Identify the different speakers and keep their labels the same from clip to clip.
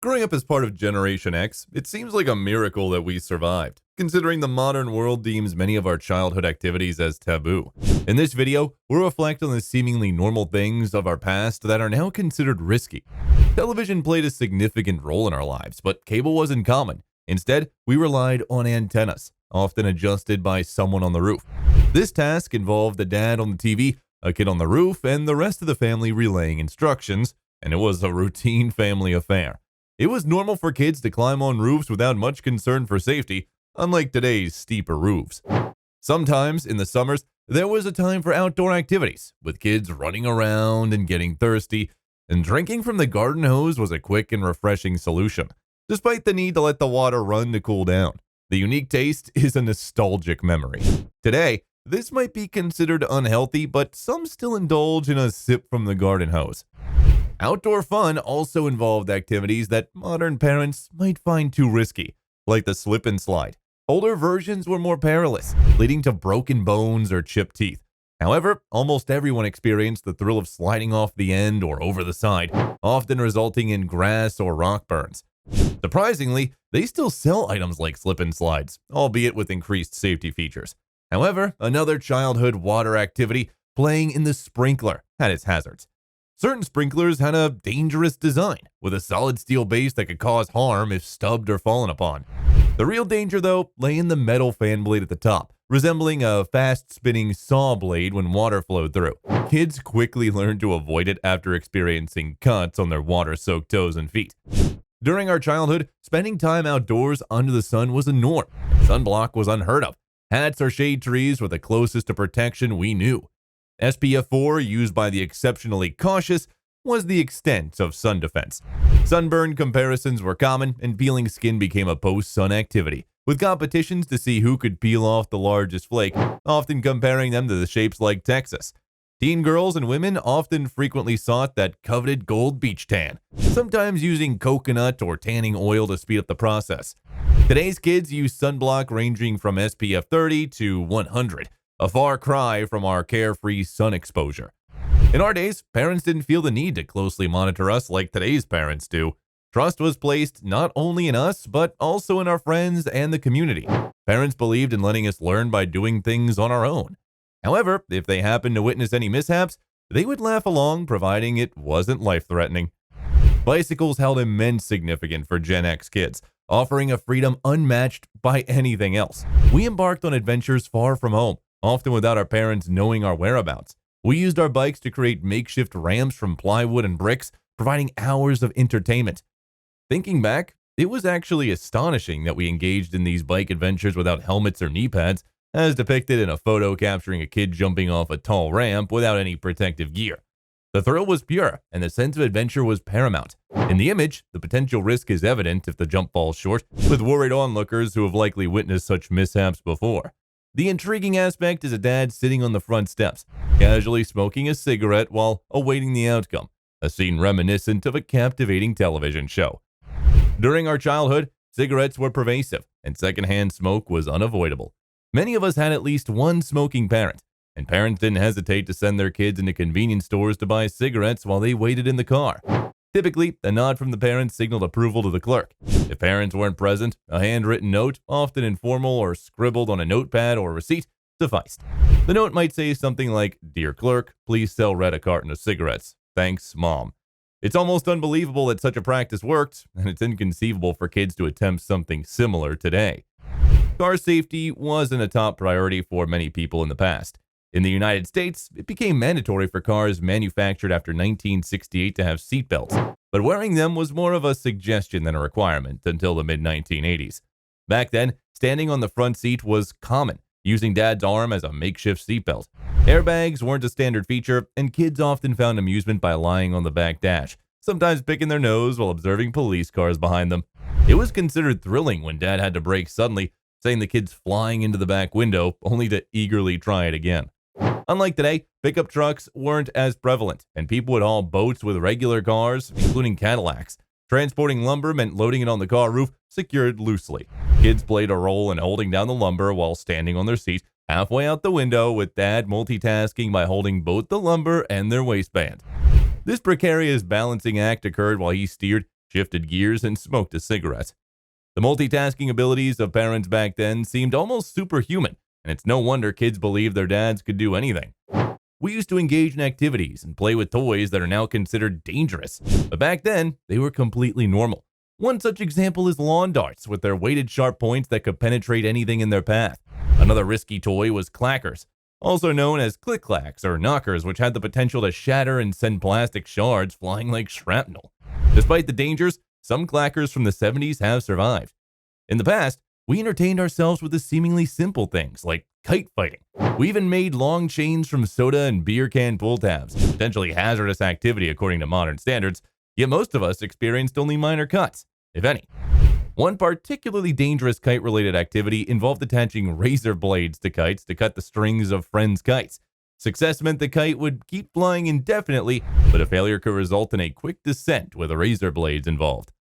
Speaker 1: Growing up as part of Generation X, it seems like a miracle that we survived, considering the modern world deems many of our childhood activities as taboo. In this video, we'll reflect on the seemingly normal things of our past that are now considered risky. Television played a significant role in our lives, but cable wasn't common. Instead, we relied on antennas, often adjusted by someone on the roof. This task involved the dad on the TV, a kid on the roof, and the rest of the family relaying instructions, and it was a routine family affair. It was normal for kids to climb on roofs without much concern for safety, unlike today's steeper roofs. Sometimes, in the summers, there was a time for outdoor activities, with kids running around and getting thirsty, and drinking from the garden hose was a quick and refreshing solution, despite the need to let the water run to cool down. The unique taste is a nostalgic memory. Today, this might be considered unhealthy, but some still indulge in a sip from the garden hose. Outdoor fun also involved activities that modern parents might find too risky, like the slip and slide. Older versions were more perilous, leading to broken bones or chipped teeth. However, almost everyone experienced the thrill of sliding off the end or over the side, often resulting in grass or rock burns. Surprisingly, they still sell items like slip and slides, albeit with increased safety features. However, another childhood water activity, playing in the sprinkler, had its hazards. Certain sprinklers had a dangerous design, with a solid steel base that could cause harm if stubbed or fallen upon. The real danger, though, lay in the metal fan blade at the top, resembling a fast-spinning saw blade when water flowed through. Kids quickly learned to avoid it after experiencing cuts on their water-soaked toes and feet. During our childhood, spending time outdoors under the sun was a norm. Sunblock was unheard of. Hats or shade trees were the closest to protection we knew. SPF 4, used by the exceptionally cautious, was the extent of sun defense. Sunburn comparisons were common, and peeling skin became a post-sun activity, with competitions to see who could peel off the largest flake, often comparing them to the shapes like Texas. Teen girls and women often frequently sought that coveted gold beach tan, sometimes using coconut or tanning oil to speed up the process. Today's kids use sunblock ranging from SPF 30 to 100. A far cry from our carefree sun exposure. In our days, parents didn't feel the need to closely monitor us like today's parents do. Trust was placed not only in us, but also in our friends and the community. Parents believed in letting us learn by doing things on our own. However, if they happened to witness any mishaps, they would laugh along, providing it wasn't life-threatening. Bicycles held immense significance for Gen X kids, offering a freedom unmatched by anything else. We embarked on adventures far from home, often without our parents knowing our whereabouts. We used our bikes to create makeshift ramps from plywood and bricks, providing hours of entertainment. Thinking back, it was actually astonishing that we engaged in these bike adventures without helmets or knee pads, as depicted in a photo capturing a kid jumping off a tall ramp without any protective gear. The thrill was pure, and the sense of adventure was paramount. In the image, the potential risk is evident if the jump falls short, with worried onlookers who have likely witnessed such mishaps before. The intriguing aspect is a dad sitting on the front steps, casually smoking a cigarette while awaiting the outcome, a scene reminiscent of a captivating television show. During our childhood, cigarettes were pervasive, and secondhand smoke was unavoidable. Many of us had at least one smoking parent, and parents didn't hesitate to send their kids into convenience stores to buy cigarettes while they waited in the car. Typically, a nod from the parents signaled approval to the clerk. If parents weren't present, a handwritten note, often informal or scribbled on a notepad or receipt, sufficed. The note might say something like, "Dear clerk, please sell Red a carton of cigarettes. Thanks, Mom." It's almost unbelievable that such a practice worked, and it's inconceivable for kids to attempt something similar today. Car safety wasn't a top priority for many people in the past. In the United States, it became mandatory for cars manufactured after 1968 to have seatbelts, but wearing them was more of a suggestion than a requirement until the mid-1980s. Back then, standing on the front seat was common, using Dad's arm as a makeshift seatbelt. Airbags weren't a standard feature, and kids often found amusement by lying on the back dash, sometimes picking their nose while observing police cars behind them. It was considered thrilling when Dad had to brake suddenly, sending the kids flying into the back window, only to eagerly try it again. Unlike today, pickup trucks weren't as prevalent, and people would haul boats with regular cars, including Cadillacs. Transporting lumber meant loading it on the car roof, secured loosely. Kids played a role in holding down the lumber while standing on their seat, halfway out the window, with Dad multitasking by holding both the lumber and their waistband. This precarious balancing act occurred while he steered, shifted gears, and smoked a cigarette. The multitasking abilities of parents back then seemed almost superhuman, and it's no wonder kids believed their dads could do anything. We used to engage in activities and play with toys that are now considered dangerous, but back then, they were completely normal. One such example is lawn darts, with their weighted sharp points that could penetrate anything in their path. Another risky toy was clackers, also known as click-clacks or knockers, which had the potential to shatter and send plastic shards flying like shrapnel. Despite the dangers, some clackers from the 70s have survived. In the past, we entertained ourselves with the seemingly simple things like kite fighting. We even made long chains from soda and beer can pull tabs, potentially hazardous activity according to modern standards, yet most of us experienced only minor cuts, if any. One particularly dangerous kite-related activity involved attaching razor blades to kites to cut the strings of friends' kites. Success meant the kite would keep flying indefinitely, but a failure could result in a quick descent with the razor blades involved.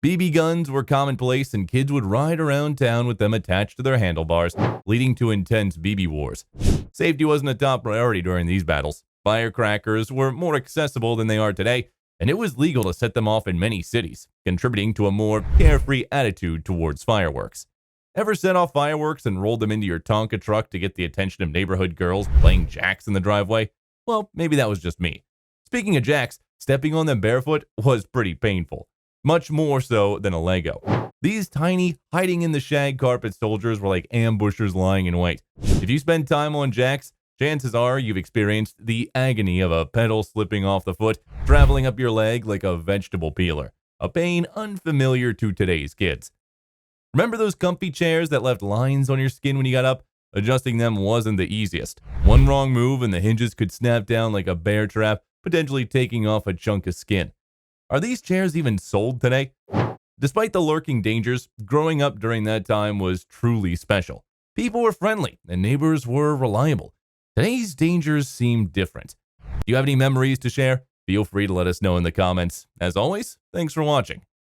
Speaker 1: BB guns were commonplace, and kids would ride around town with them attached to their handlebars, leading to intense BB wars. Safety wasn't a top priority during these battles. Firecrackers were more accessible than they are today, and it was legal to set them off in many cities, contributing to a more carefree attitude towards fireworks. Ever set off fireworks and rolled them into your Tonka truck to get the attention of neighborhood girls playing jacks in the driveway? Well, maybe that was just me. Speaking of jacks, stepping on them barefoot was pretty painful. Much more so than a Lego. These tiny, hiding in the shag carpet soldiers were like ambushers lying in wait. If you spend time on jacks, chances are you've experienced the agony of a pedal slipping off the foot, traveling up your leg like a vegetable peeler. A pain unfamiliar to today's kids. Remember those comfy chairs that left lines on your skin when you got up? Adjusting them wasn't the easiest. One wrong move and the hinges could snap down like a bear trap, potentially taking off a chunk of skin. Are these chairs even sold today? Despite the lurking dangers, growing up during that time was truly special. People were friendly and neighbors were reliable. Today's dangers seem different. Do you have any memories to share? Feel free to let us know in the comments. As always, thanks for watching.